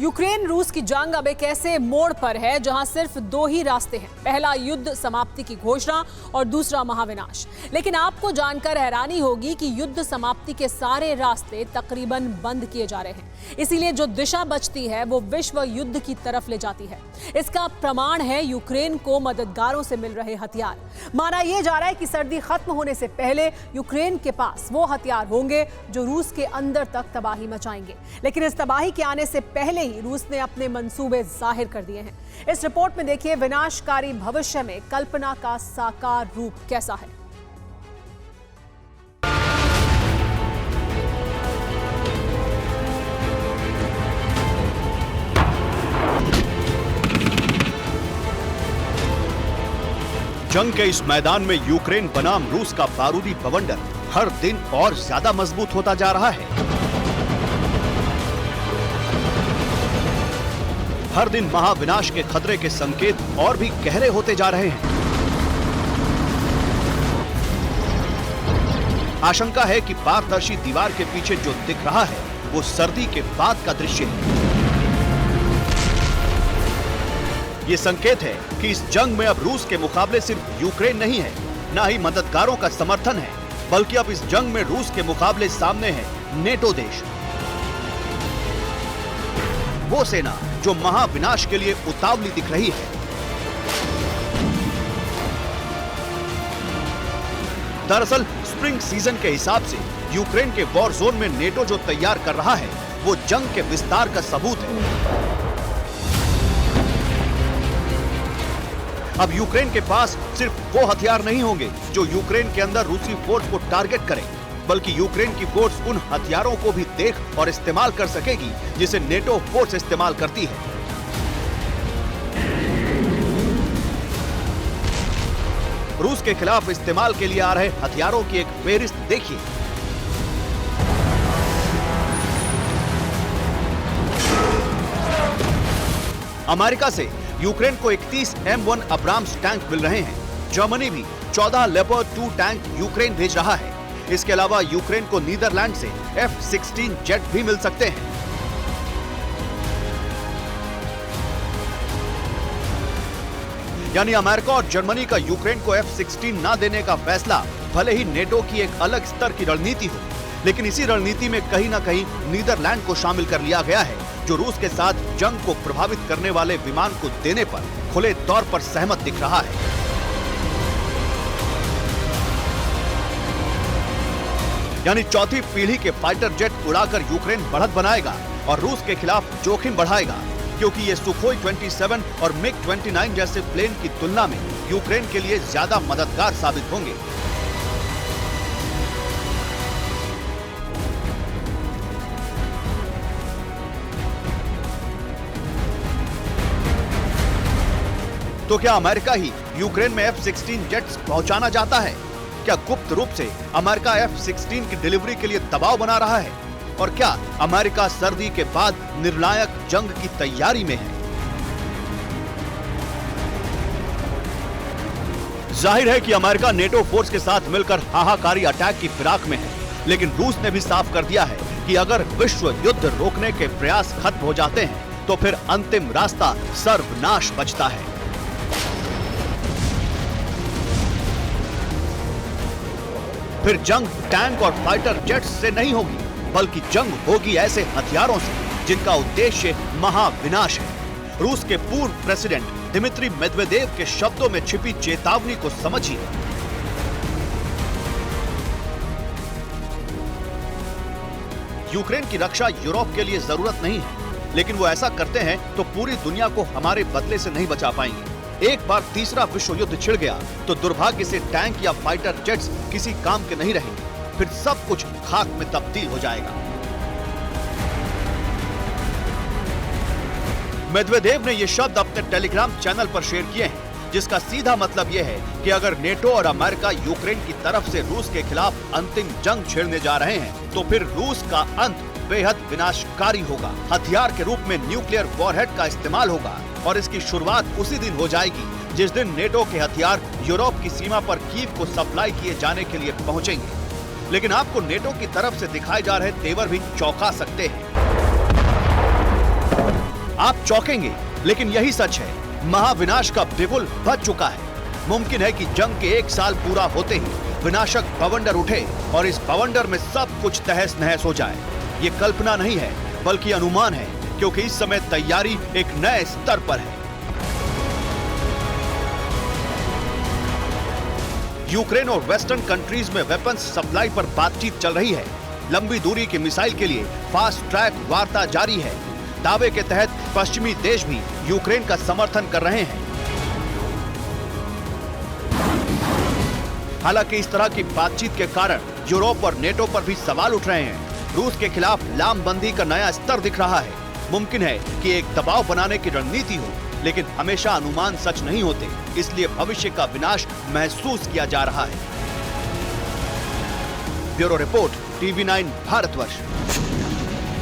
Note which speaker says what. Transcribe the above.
Speaker 1: Ukraine रूस की जंग अब एक ऐसे मोड़ पर है जहां सिर्फ दो ही रास्ते हैं, पहला युद्ध समाप्ति की घोषणा और दूसरा महाविनाश। लेकिन आपको जानकर हैरानी होगी कि युद्ध समाप्ति के सारे रास्ते तकरीबन बंद किए जा रहे हैं। इसीलिए जो दिशा बचती है वो विश्व युद्ध की तरफ ले जाती है। इसका प्रमाण है यूक्रेन को मददगारों से मिल रहे हथियार। माना यह जा रहा है कि सर्दी खत्म होने से पहले यूक्रेन के पास वो हथियार होंगे जो रूस के अंदर तक तबाही मचाएंगे। लेकिन इस तबाही के आने से पहले ही रूस ने अपने मंसूबे जाहिर कर दिए हैं। इस रिपोर्ट में देखिए विनाशकारी भविष्य में कल्पना का साकार रूप कैसा है।
Speaker 2: जंग के इस मैदान में यूक्रेन बनाम रूस का बारूदी बवंडर हर दिन और ज्यादा मजबूत होता जा रहा है। हर दिन महाविनाश के खतरे के संकेत और भी गहरे होते जा रहे हैं। आशंका है कि पारदर्शी दीवार के पीछे जो दिख रहा है वो सर्दी के बाद का दृश्य है। ये संकेत है कि इस जंग में अब रूस के मुकाबले सिर्फ यूक्रेन नहीं है, न ही मददगारों का समर्थन है, बल्कि अब इस जंग में रूस के मुकाबले सामने है नेटो देश, वो सेना जो महाविनाश के लिए उतावली दिख रही है। दरअसल स्प्रिंग सीजन के हिसाब से यूक्रेन के वॉर जोन में नेटो जो तैयार कर रहा है वो जंग के विस्तार का सबूत है। अब यूक्रेन के पास सिर्फ वो हथियार नहीं होंगे जो यूक्रेन के अंदर रूसी फोर्स को टारगेट करें, बल्कि यूक्रेन की फोर्स उन हथियारों को भी देख और इस्तेमाल कर सकेगी जिसे नेटो फोर्स इस्तेमाल करती है। रूस के खिलाफ इस्तेमाल के लिए आ रहे हथियारों की एक फेहरिस्त देखिए। अमेरिका से यूक्रेन को 31 M1 अब्राम्स टैंक मिल रहे हैं। जर्मनी भी 14 लेपर्ड 2 टैंक यूक्रेन भेज रहा है। इसके अलावा यूक्रेन को नीदरलैंड से F-16 जेट भी मिल सकते हैं। यानी अमेरिका और जर्मनी का यूक्रेन को F-16 ना देने का फैसला भले ही नेटो की एक अलग स्तर की रणनीति हो, लेकिन इसी रणनीति में कहीं ना कहीं नीदरलैंड को शामिल कर लिया गया है, जो रूस के साथ जंग को प्रभावित करने वाले विमान को देने पर खुले तौर पर सहमत दिख रहा है। यानी चौथी पीढ़ी के फाइटर जेट उड़ाकर यूक्रेन बढ़त बनाएगा और रूस के खिलाफ जोखिम बढ़ाएगा, क्योंकि ये सुखोई 27 और मिग 29 जैसे प्लेन की तुलना में यूक्रेन के लिए ज्यादा मददगार साबित होंगे। तो क्या अमेरिका ही यूक्रेन में F-16 जेट्स पहुंचाना चाहता है? क्या गुप्त रूप से अमेरिका F-16 की डिलीवरी के लिए दबाव बना रहा है? और क्या अमेरिका सर्दी के बाद निर्णायक जंग की तैयारी में है? जाहिर है कि अमेरिका नेटो फोर्स के साथ मिलकर हाहाकारी अटैक की फिराक में है, लेकिन रूस ने भी साफ कर दिया है कि अगर विश्व युद्ध रोकने के प्रयास खत्म हो जाते हैं तो फिर अंतिम रास्ता सर्वनाश बचता है। फिर जंग टैंक और फाइटर जेट्स से नहीं होगी, बल्कि जंग होगी ऐसे हथियारों से जिनका उद्देश्य महाविनाश है। रूस के पूर्व प्रेसिडेंट दिमित्री मेदवेदेव के शब्दों में छिपी चेतावनी को समझिए। यूक्रेन की रक्षा यूरोप के लिए जरूरत नहीं है, लेकिन वो ऐसा करते हैं तो पूरी दुनिया को हमारे बदले से नहीं बचा पाएंगे। एक बार तीसरा विश्व युद्ध छिड़ गया तो दुर्भाग्य से टैंक या फाइटर जेट्स किसी काम के नहीं रहेंगे, फिर सब कुछ खाक में तब्दील हो जाएगा। मेदवेदेव ने ये शब्द अपने टेलीग्राम चैनल पर शेयर किए हैं, जिसका सीधा मतलब यह है कि अगर नेटो और अमेरिका यूक्रेन की तरफ से रूस के खिलाफ अंतिम जंग छेड़ने जा रहे हैं तो फिर रूस का अंत बेहद विनाशकारी होगा। हथियार के रूप में न्यूक्लियर वॉरहेड का इस्तेमाल होगा और इसकी शुरुआत उसी दिन हो जाएगी जिस दिन नेटो के हथियार यूरोप की सीमा पर कीव को सप्लाई किए जाने के लिए पहुंचेंगे। लेकिन आपको नेटो की तरफ से दिखाए जा रहे तेवर भी चौंका सकते हैं। आप चौंकेंगे, लेकिन यही सच है। महाविनाश का बिगुल बज चुका है। मुमकिन है कि जंग के 1 साल पूरा होते ही विनाशक बवंडर उठे और इस बवंडर में सब कुछ तहस नहस हो जाए। ये कल्पना नहीं है, बल्कि अनुमान है, क्योंकि इस समय तैयारी एक नए स्तर पर है। यूक्रेन और वेस्टर्न कंट्रीज में वेपन्स सप्लाई पर बातचीत चल रही है। लंबी दूरी की मिसाइल के लिए फास्ट ट्रैक वार्ता जारी है। दावे के तहत पश्चिमी देश भी यूक्रेन का समर्थन कर रहे हैं। हालांकि इस तरह की बातचीत के कारण यूरोप और नेटो पर भी सवाल उठ रहे हैं। रूस के खिलाफ लामबंदी का नया स्तर दिख रहा है। मुमकिन है कि एक दबाव बनाने की रणनीति हो, लेकिन हमेशा अनुमान सच नहीं होते, इसलिए भविष्य का विनाश महसूस किया जा रहा है। Bureau report, TV9 Bharatvarsh.